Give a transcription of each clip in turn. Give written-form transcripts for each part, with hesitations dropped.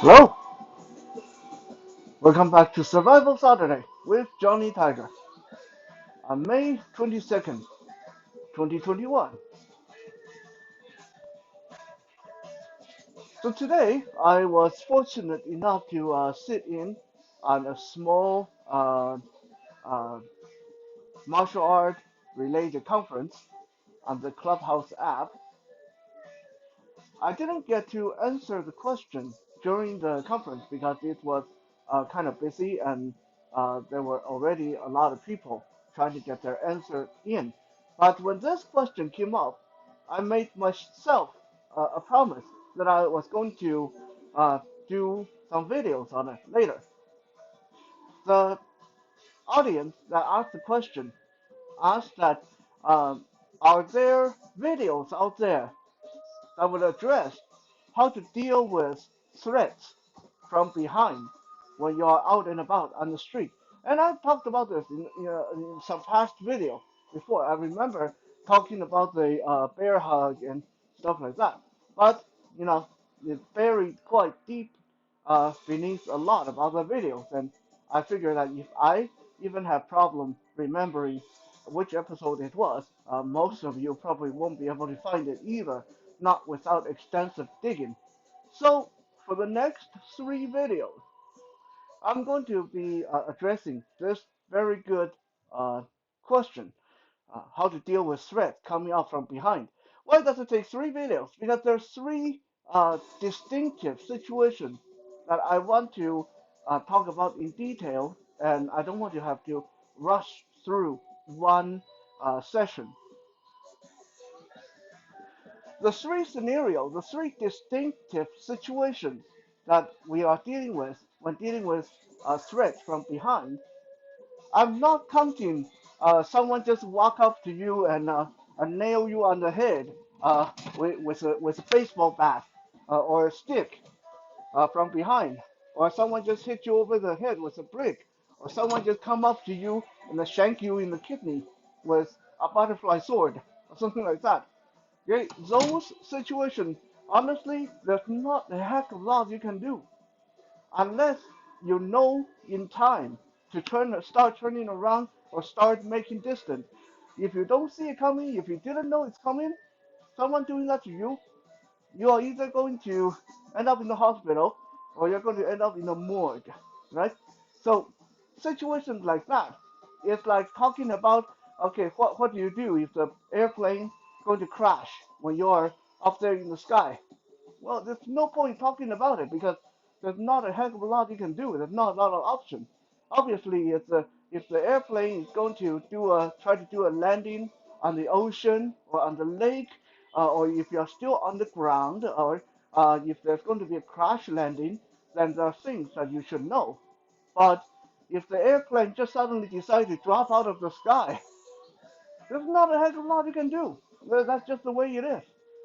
Hello, welcome back to Survival Saturday with Johnny Tiger on May 22nd, 2021. So today I was fortunate enough to sit in on a small uh, martial art related conference on the Clubhouse app. I didn't get to answer the question during the conference because it was kind of busy and there were already a lot of people trying to get their answer in. But when this question came up, I made myself a promise that I was going to uh, do some videos on it later. The audience that asked the question asked that um, are there videos out there that would address how to deal with threats from behind when you are out and about on the street. And I've talked about this in some past video before. I remember talking about the bear hug and stuff like that. But, you know, it's buried quite deep beneath a lot of other videos. And I figure that if I even have problem remembering which episode it was, most of you probably won't be able to find it either, not without extensive digging. So for the next three videos, I'm going to be addressing this very good uh, question, how to deal with threats coming up from behind. Why does it take three videos? Because there's three distinctive situations that I want to talk about in detail, and I don't want to have to rush through one session. The three distinctive situations that we are dealing with when dealing with threats from behind. I'm not counting someone just walk up to you and nail you on the head with a baseball bat or a stick from behind, or someone just hit you over the head with a brick, or someone just come up to you and shank you in the kidney with a butterfly sword or something like that. Okay, those situations, honestly, there's not a heck of a lot you can do unless you know in time to start turning around or start making distance. If you don't see it coming, if you didn't know it's coming, someone doing that to you, you are either going to end up in the hospital or you're going to end up in the morgue, right? So situations like that, it's like talking about, okay, what do you do if the airplane is going to crash when you're up there in the sky? Well, there's no point talking about it because there's not a heck of a lot you can do. There's not a lot of options. Obviously, if the airplane is going to try to do a landing on the ocean or on the lake, or if you're still on the ground, or if there's going to be a crash landing, then there are things that you should know. But if the airplane just suddenly decides to drop out of the sky, there's not a heck of a lot you can do. That's just the way it is.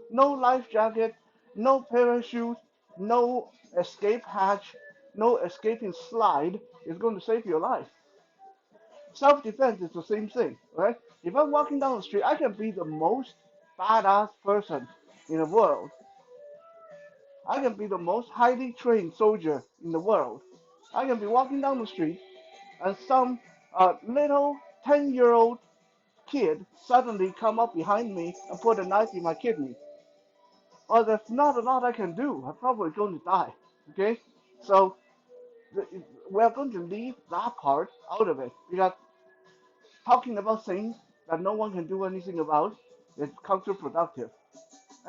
No life jacket, no parachute, no escape hatch, no escaping slide is going to save your life. Self-defense is the same thing, right? If I'm walking down the street, I can be the most badass person in the world. I can be the most highly trained soldier in the world. I can be walking down the street and some little 10-year-old kid suddenly come up behind me and put a knife in my kidney. Well, there's not a lot I can do. I'm probably going to die. Okay? So we're going to leave that part out of it because talking about things that no one can do anything about is counterproductive.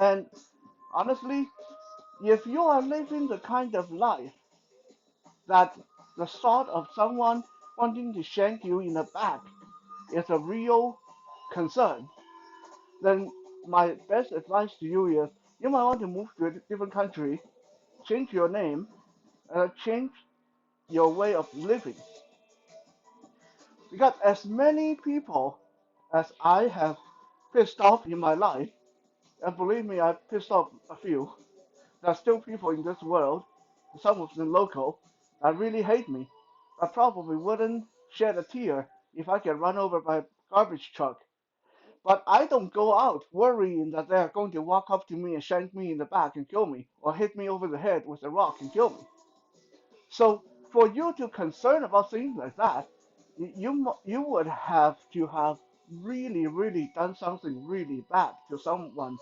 And honestly, if you are living the kind of life that the thought of someone wanting to shank you in the back is a real concern, then my best advice to you is you might want to move to a different country, change your name, and change your way of living. Because as many people as I have pissed off in my life, and believe me, I've pissed off a few, there are still people in this world, some of them local, that really hate me. I probably wouldn't shed a tear if I get run over by a garbage truck. But I don't go out worrying that they're going to walk up to me and shank me in the back and kill me, or hit me over the head with a rock and kill me. So for you to concern about things like that, you would have to have really done something really bad to someone,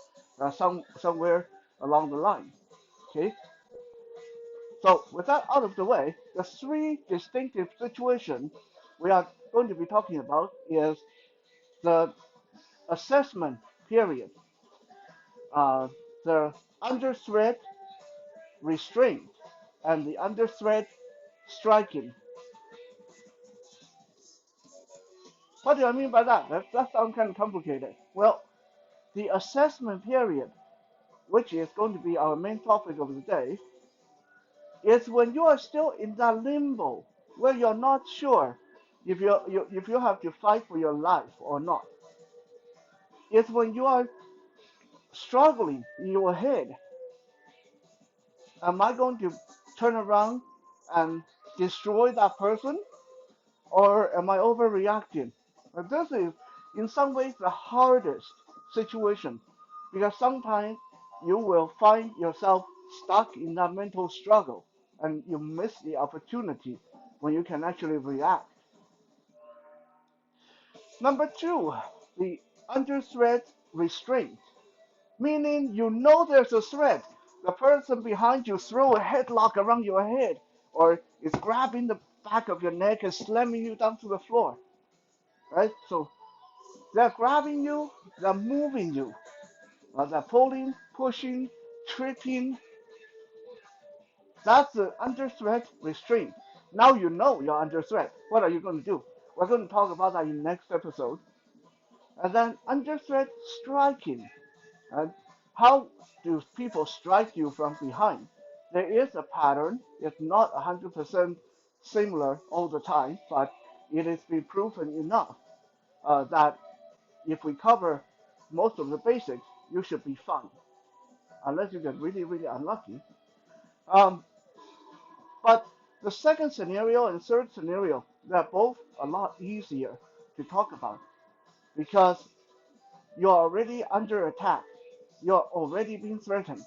somewhere along the line. Okay. So with that out of the way, the three distinctive situations we are going to be talking about is the assessment period, uh, the under threat restraint, and the under threat striking. What do I mean by that? That sounds kind of complicated. Well, the assessment period, which is going to be our main topic of the day, is when you are still in that limbo where you're not sure if you have to fight for your life or not. It's when you are struggling in your head. Am I going to turn around and destroy that person, or am I overreacting? This is, in some ways, the hardest situation because sometimes you will find yourself stuck in that mental struggle and you miss the opportunity when you can actually react. Number two, the under threat restraint, meaning you know there's a threat. The person behind you throw a headlock around your head or is grabbing the back of your neck and slamming you down to the floor, right? So they're grabbing you, they're moving you, they're pulling, pushing, tripping. That's the under threat restraint. Now you know you're under threat. What are you going to do? We're going to talk about that in the next episode. And then under threat striking. And how do people strike you from behind? There is a pattern. It's not 100% similar all the time, but it has been proven enough that if we cover most of the basics, you should be fine, unless you get really unlucky. Um, but the second scenario and third scenario, they're both a lot easier to talk about because you're already under attack. You're already being threatened.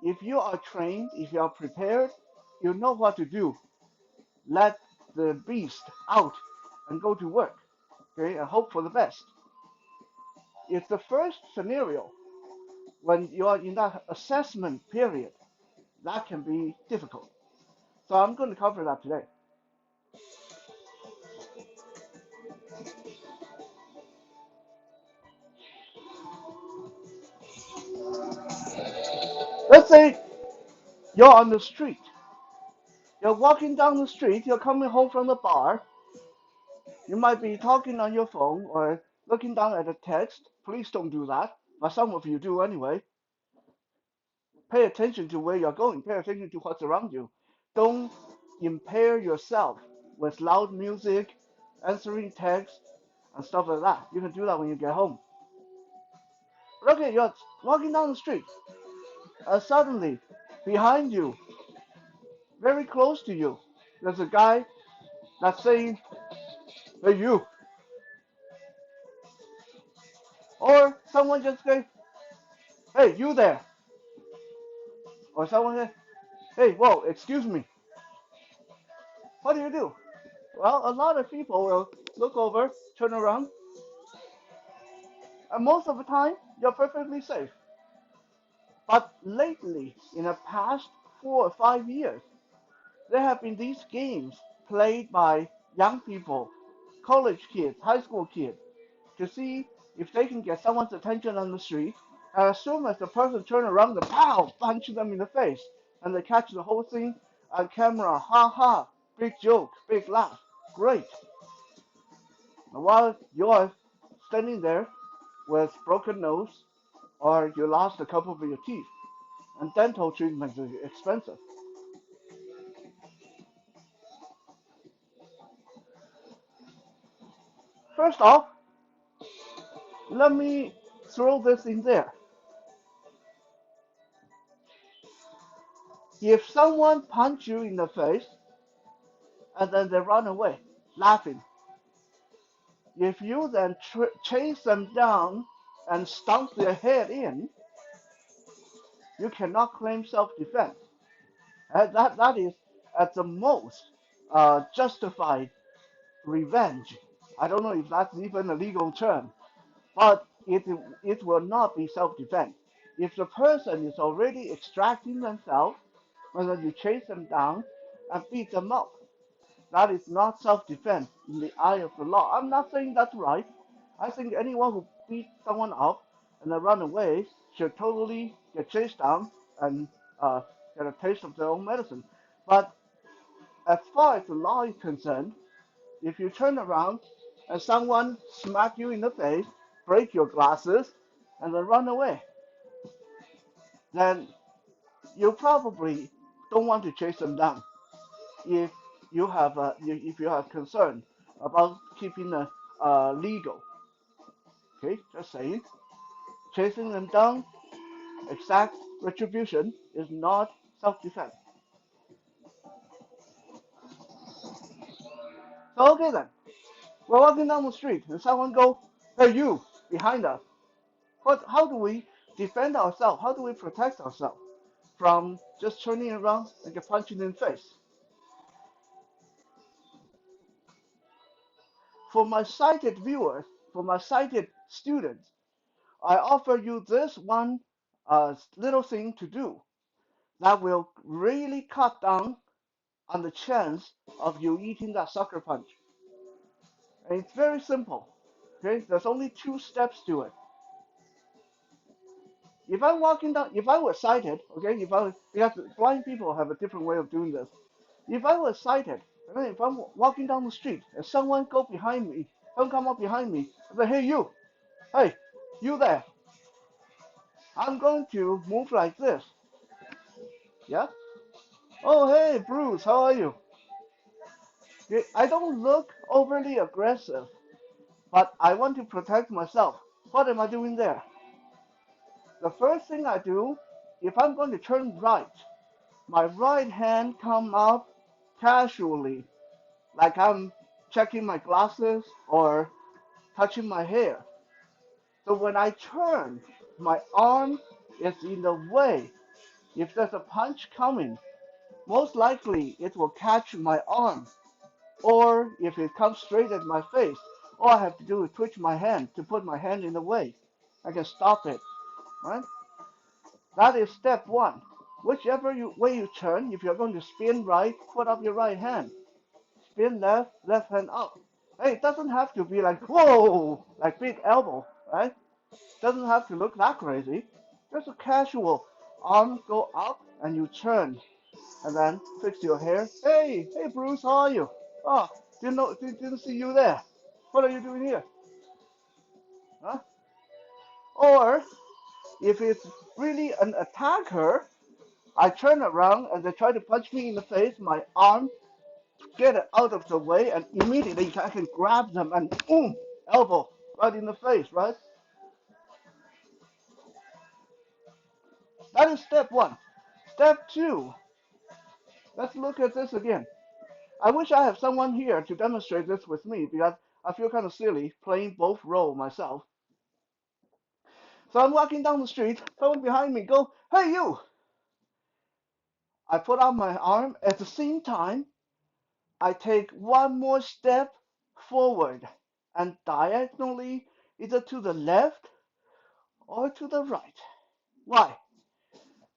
If you are trained, if you are prepared, you know what to do. Let the beast out and go to work, okay, and hope for the best. It's the first scenario when you are in that assessment period that can be difficult. So I'm going to cover that today. Let's say you're on the street. You're walking down the street, you're coming home from the bar. You might be talking on your phone or looking down at a text. Please don't do that, but some of you do anyway. Pay attention to where you're going. Pay attention to what's around you. Don't impair yourself with loud music, answering text, and stuff like that. You can do that when you get home. But okay, you're walking down the street, and suddenly, behind you, very close to you, there's a guy that's saying, "Hey, you," or someone just goes, "Hey, you there," or someone says, "Hey, whoa, excuse me." What do you do? Well, a lot of people will look over, turn around, and most of the time, you're perfectly safe. But lately, in the past 4 or 5 years, there have been these games played by young people, college kids, high school kids, to see if they can get someone's attention on the street. And as soon as the person turns around, the pow, punch them in the face, and they catch the whole thing on camera. Ha ha, big joke, big laugh, great. And while you're standing there with broken nose, or you lost a couple of your teeth, and dental treatment is expensive. First off, let me throw this in there. If someone punch you in the face and then they run away laughing, If you then chase them down and stomp their head in, you cannot claim self-defense. That is at the most justified revenge. I don't know if that's even a legal term, but it will not be self-defense. If the person is already extracting themselves, and then you chase them down and beat them up, that is not self-defense in the eye of the law. I'm not saying that's right. I think anyone who beats someone up and then run away should totally get chased down and get a taste of their own medicine. But as far as the law is concerned, if you turn around and someone smack you in the face, break your glasses, and then run away, then you probably don't want to chase them down. If if you have concern about keeping legal, okay, just saying, chasing them down, exact retribution is not self-defense. So okay then, we're walking down the street and someone go, "Hey you!" behind us. How do we defend ourselves? How do we protect ourselves from just turning around and get punched in the face? For my sighted viewers, for my sighted students, I offer you this one little thing to do that will really cut down on the chance of you eating that sucker punch. And it's very simple. Okay, there's only two steps to it. If I'm walking down, if I were sighted, okay, because blind people have a different way of doing this. If I was sighted, and then if I'm walking down the street and someone go behind me, someone come up behind me, I say, hey, you there. I'm going to move like this. Yeah? Oh, hey, Bruce, how are you? Okay, I don't look overly aggressive, but I want to protect myself. What am I doing there? The first thing I do, if I'm going to turn right, my right hand come up casually, like I'm checking my glasses or touching my hair. So when I turn, my arm is in the way. If there's a punch coming, most likely it will catch my arm. Or if it comes straight at my face, all I have to do is twitch my hand to put my hand in the way. I can stop it. Right? That is step one. Whichever way you turn, if you're going to spin right, put up your right hand. Spin left, left hand up. Hey, it doesn't have to be like, whoa, like big elbow, right? Doesn't have to look that crazy. Just a casual arm go up and you turn and then fix your hair. Hey Bruce, how are you? Oh, didn't see you there. What are you doing here? Huh? Or if it's really an attacker, I turn around and they try to punch me in the face. My arm get it out of the way, and immediately I can grab them and boom, elbow right in the face. Right? That is step one. Step two. Let's look at this again. I wish I have someone here to demonstrate this with me because I feel kind of silly playing both roles myself. So I'm walking down the street, someone behind me go, "Hey you!" I put out my arm. At the same time, I take one more step forward and diagonally either to the left or to the right. Why?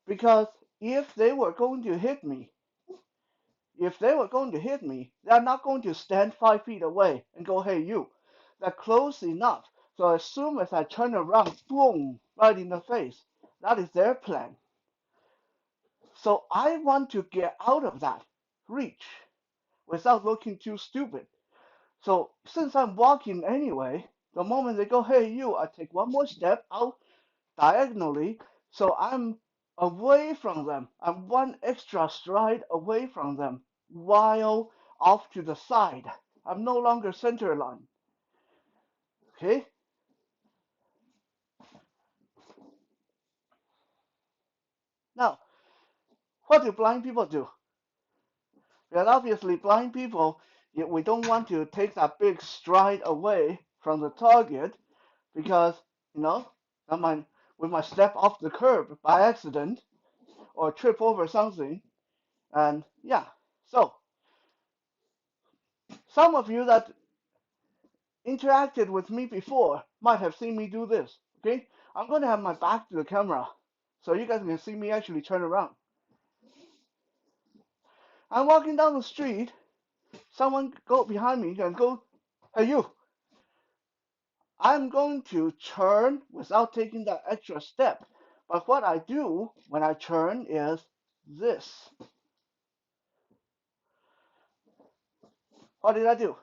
Because if they were going to hit me, they're not going to stand 5 feet away and go, "Hey, you." They're close enough. So as soon as I turn around, boom, right in the face. That is their plan. So I want to get out of that reach without looking too stupid. So since I'm walking anyway, the moment they go, "Hey, you," I take one more step out diagonally. So I'm away from them. I'm one extra stride away from them while off to the side. I'm no longer center line. Okay? Now, what do blind people do? Well, obviously, blind people, we don't want to take that big stride away from the target because, you know, we might step off the curb by accident or trip over something. And yeah, so some of you that interacted with me before might have seen me do this. Okay, I'm going to have my back to the camera so you guys can see me actually turn around. I'm walking down the street. Someone go behind me and go, "Hey you!" I'm going to turn without taking that extra step. But what I do when I turn is this. What did I do?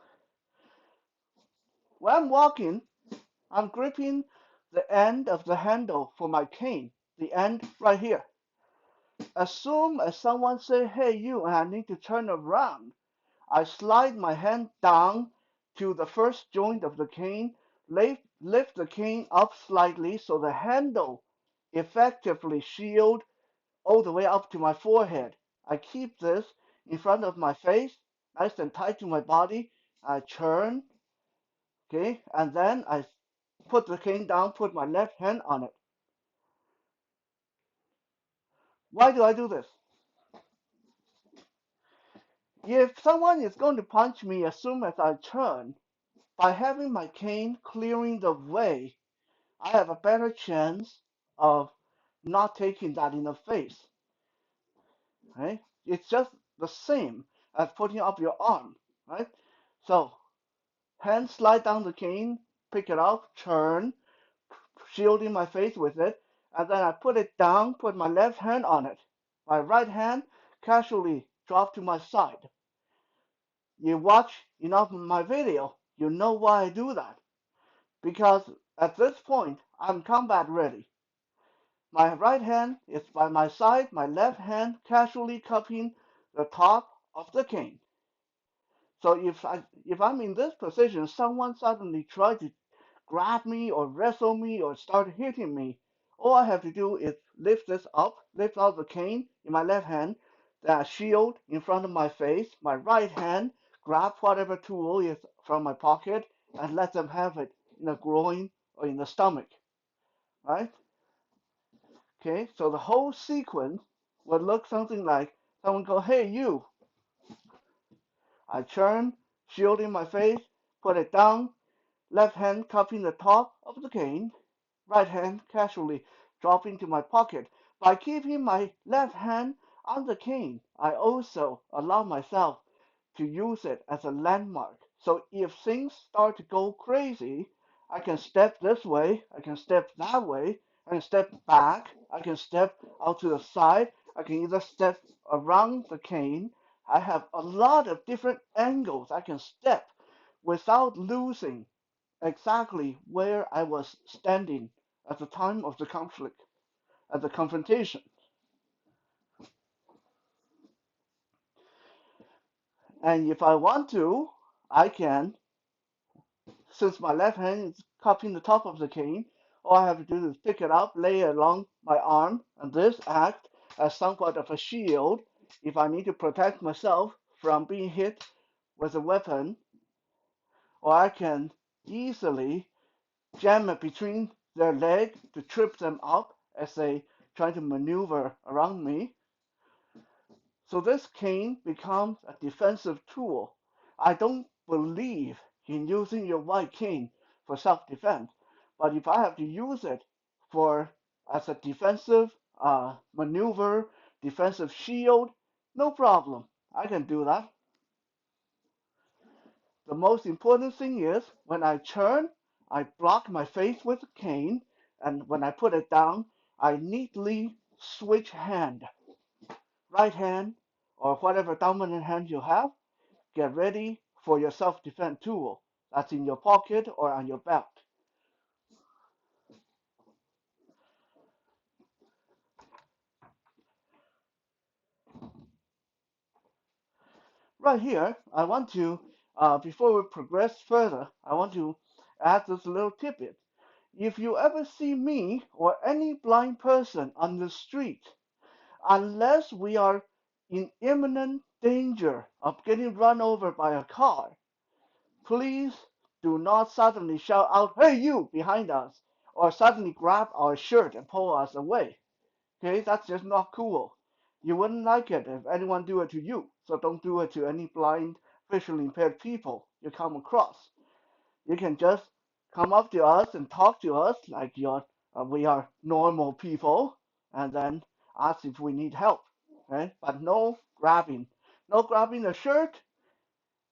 When I'm walking, I'm gripping the end of the handle for my cane, the end right here. As soon as someone say, "Hey you," and I need to turn around, I slide my hand down to the first joint of the cane, lift the cane up slightly so the handle effectively shield all the way up to my forehead. I keep this in front of my face, nice and tight to my body. I turn, okay, and then I put the cane down, put my left hand on it. Why do I do this? If someone is going to punch me as soon as I turn, by having my cane clearing the way, I have a better chance of not taking that in the face. Right? It's just the same as putting up your arm, right? So hand slide down the cane, pick it up, turn, shielding my face with it, and then I put it down, put my left hand on it. My right hand casually drop to my side. You watch enough of my video, you know why I do that. Because at this point, I'm combat ready. My right hand is by my side, my left hand casually cupping the top of the cane. So if I'm in this position, someone suddenly tries to grab me or wrestle me or start hitting me, all I have to do is lift this up, lift out the cane in my left hand, that shield in front of my face, my right hand grab whatever tool is from my pocket and let them have it in the groin or in the stomach, right? Okay, so the whole sequence would look something like someone go, "Hey you." I turn, shield in my face, put it down, left hand cupping the top of the cane, right hand casually dropping to my pocket. By keeping my left hand on the cane, I also allow myself to use it as a landmark. So if things start to go crazy, I can step this way, I can step that way, I can step back, I can step out to the side, I can either step around the cane. I have a lot of different angles I can step without losing exactly where I was standing at the time of the conflict, at the confrontation. And if I want to, I can, since my left hand is cupping the top of the cane, all I have to do is pick it up, lay it along my arm, and this act as somewhat of a shield if I need to protect myself from being hit with a weapon, or I can easily jam it between their leg to trip them up as they try to maneuver around me. So this cane becomes a defensive tool. I don't believe in using your white cane for self-defense, but if I have to use it for as a defensive maneuver, defensive shield, no problem. I can do that. The most important thing is when I turn, I block my face with the cane, and when I put it down, I neatly switch hand, right hand, or whatever dominant hand you have. Get ready for your self-defense tool that's in your pocket or on your belt. Right here, I want to, before we progress further, I want to add this little tidbit. If you ever see me or any blind person on the street, unless we are in imminent danger of getting run over by a car, please do not suddenly shout out, "Hey, you!" behind us, or suddenly grab our shirt and pull us away. Okay, that's just not cool. You wouldn't like it if anyone do it to you, so don't do it to any blind, visually impaired people you come across. You can just come up to us and talk to us like we are normal people, and then ask if we need help. Okay, but no grabbing, no grabbing the shirt,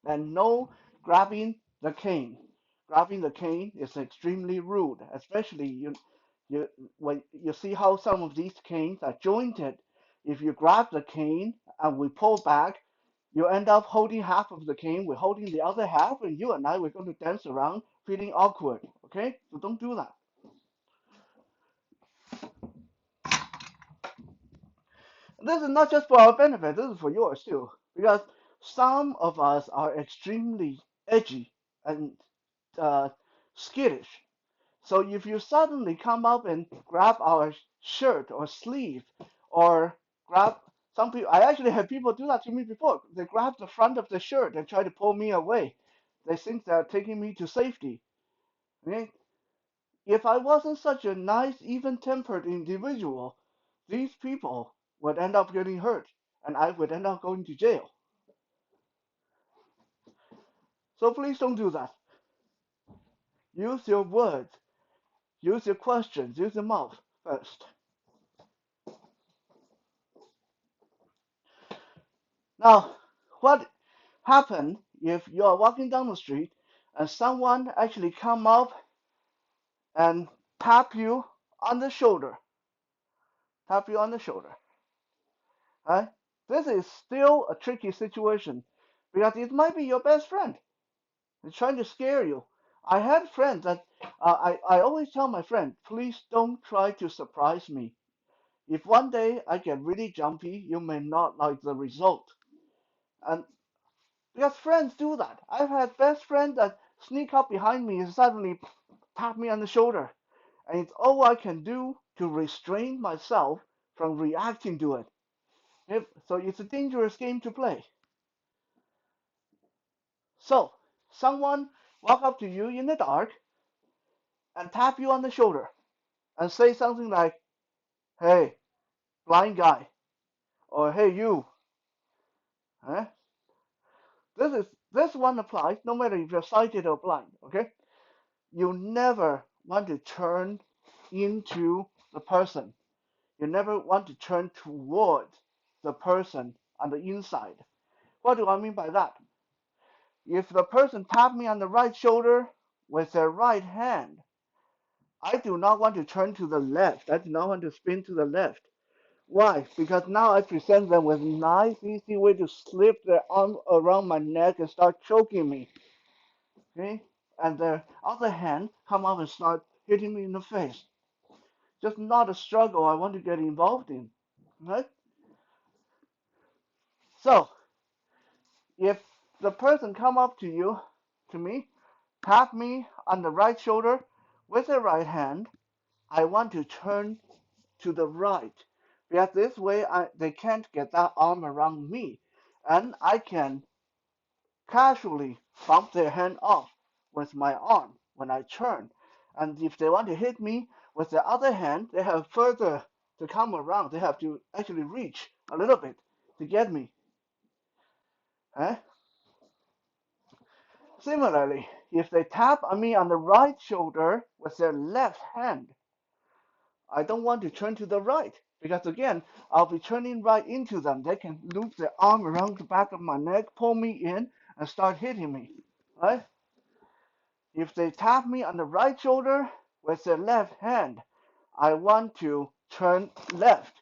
and no grabbing the cane. Grabbing the cane is extremely rude, especially you when you see how some of these canes are jointed. If you grab the cane and we pull back, you end up holding half of the cane, we're holding the other half, and you and I we're going to dance around feeling awkward. Okay? So don't do that. This is not just for our benefit, this is for yours too. Because some of us are extremely edgy and uh, skittish. So if you suddenly come up and grab our shirt or sleeve or grab some people, I actually had people do that to me before. They grab the front of the shirt and try to pull me away. They think they're taking me to safety. Okay? If I wasn't such a nice, even-tempered individual, these people would end up getting hurt and I would end up going to jail. So please don't do that. Use your words, use your questions, use your mouth first. Now, what happen if you are walking down the street and someone actually come up and tap you on the shoulder, tap you on the shoulder, right? This is still a tricky situation because it might be your best friend. They're trying to scare you. I had friends that I always tell my friend, please don't try to surprise me. If one day I get really jumpy, you may not like the result. And because friends do that. I've had best friends that sneak up behind me and suddenly tap me on the shoulder. And it's all I can do to restrain myself from reacting to it. So it's a dangerous game to play. So someone walk up to you in the dark and tap you on the shoulder and say something like, "Hey, blind guy," or "Hey, you." Eh? This one applies no matter if you're sighted or blind. Okay, you never want to turn into the person. You never want to turn towards the person on the inside. What do I mean by that? If the person tapped me on the right shoulder with their right hand, I do not want to turn to the left. I do not want to spin to the left. Why? Because now I present them with a nice, easy way to slip their arm around my neck and start choking me. Okay? And their other hand come up and start hitting me in the face. Just not a struggle I want to get involved in. Right? So, if the person come up to me, tap me on the right shoulder with the right hand, I want to turn to the right. Because this way they can't get that arm around me. And I can casually bump their hand off with my arm when I turn. And if they want to hit me with the other hand, they have further to come around. They have to actually reach a little bit to get me. Eh? Similarly, if they tap on me on the right shoulder with their left hand, I don't want to turn to the right because again, I'll be turning right into them. They can loop their arm around the back of my neck, pull me in, and start hitting me. Right? If they tap me on the right shoulder with their left hand, I want to turn left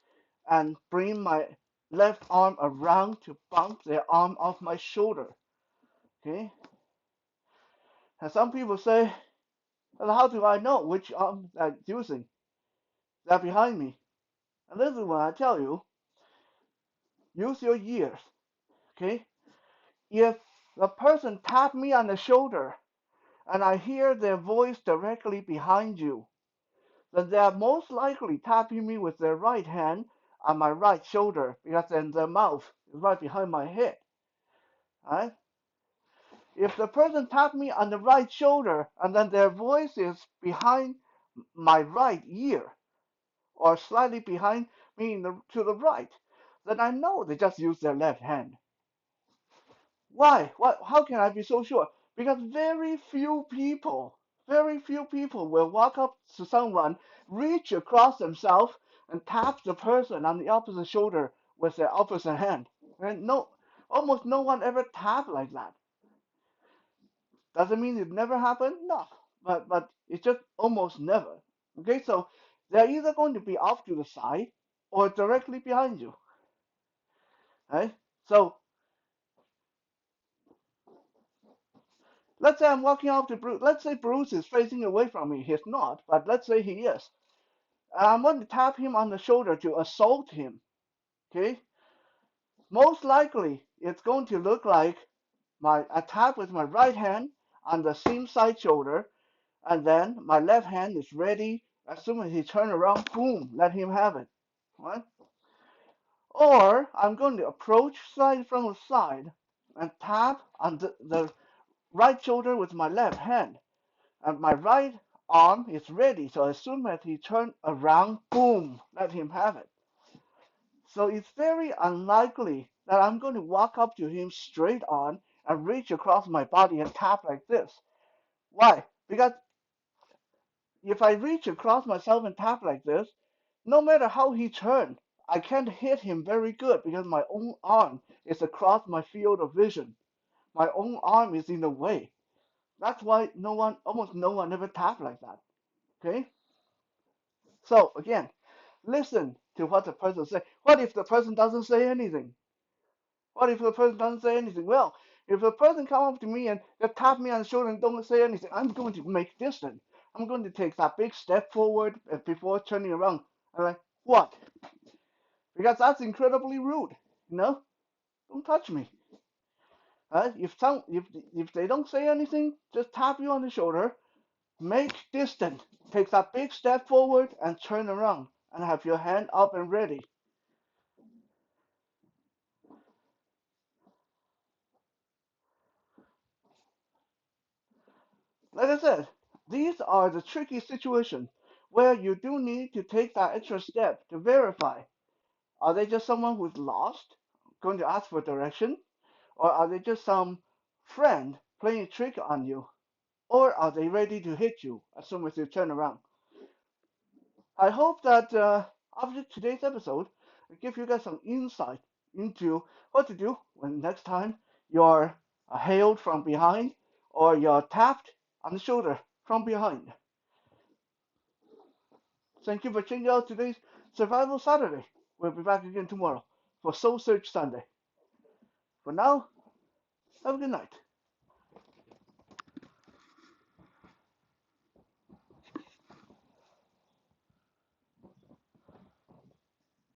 and bring my left arm around to bump their arm off my shoulder. Okay? And some people say, well, how do I know which arm they're using? They're behind me. And this is what I tell you, use your ears. Okay? If the person tap me on the shoulder and I hear their voice directly behind you, then they are most likely tapping me with their right hand on my right shoulder because then their mouth is right behind my head. Right? If the person tapped me on the right shoulder and then their voice is behind my right ear or slightly behind me to the right, then I know they just use their left hand. Why? What? How can I be so sure? Because very few people will walk up to someone, reach across themselves, and tap the person on the opposite shoulder with their opposite hand. And no, almost no one ever tap like that. Doesn't mean it never happened, no, but it's just almost never. Okay, so they're either going to be off to the side or directly behind you. Right? So let's say I'm walking up to Bruce. Let's say Bruce is facing away from me. He's not, but let's say he is. I'm going to tap him on the shoulder to assault him. Okay? Most likely, it's going to look like I tap with my right hand on the same side shoulder, and then my left hand is ready. As soon as he turns around, boom, let him have it. Right? Or I'm going to approach side from the side and tap on the right shoulder with my left hand. And my right arm is ready. So as soon as he turns around, boom, let him have it. So it's very unlikely that I'm going to walk up to him straight on and reach across my body and tap like this. Why? Because if I reach across myself and tap like this, no matter how he turns, I can't hit him very good because my own arm is across my field of vision. My own arm is in the way. That's why almost no one ever tap like that. Okay? So again, listen to what the person says. What if the person doesn't say anything? What if the person doesn't say anything? Well, if the person come up to me and just tap me on the shoulder and don't say anything, I'm going to make distance. I'm going to take that big step forward before turning around. I'm like, what? Because that's incredibly rude. You know, don't touch me. If they don't say anything, just tap you on the shoulder, make distance, take that big step forward, and turn around, and have your hand up and ready. Like I said, these are the tricky situations where you do need to take that extra step to verify. Are they just someone who's lost, going to ask for direction, or are they just some friend playing a trick on you, or are they ready to hit you as soon as you turn around? I hope that after today's episode, it gives you guys some insight into what to do when next time you're hailed from behind or you're tapped on the shoulder from behind. Thank you for checking out today's Survival Saturday. We'll be back again tomorrow for Soul Search Sunday. For now, have a good night.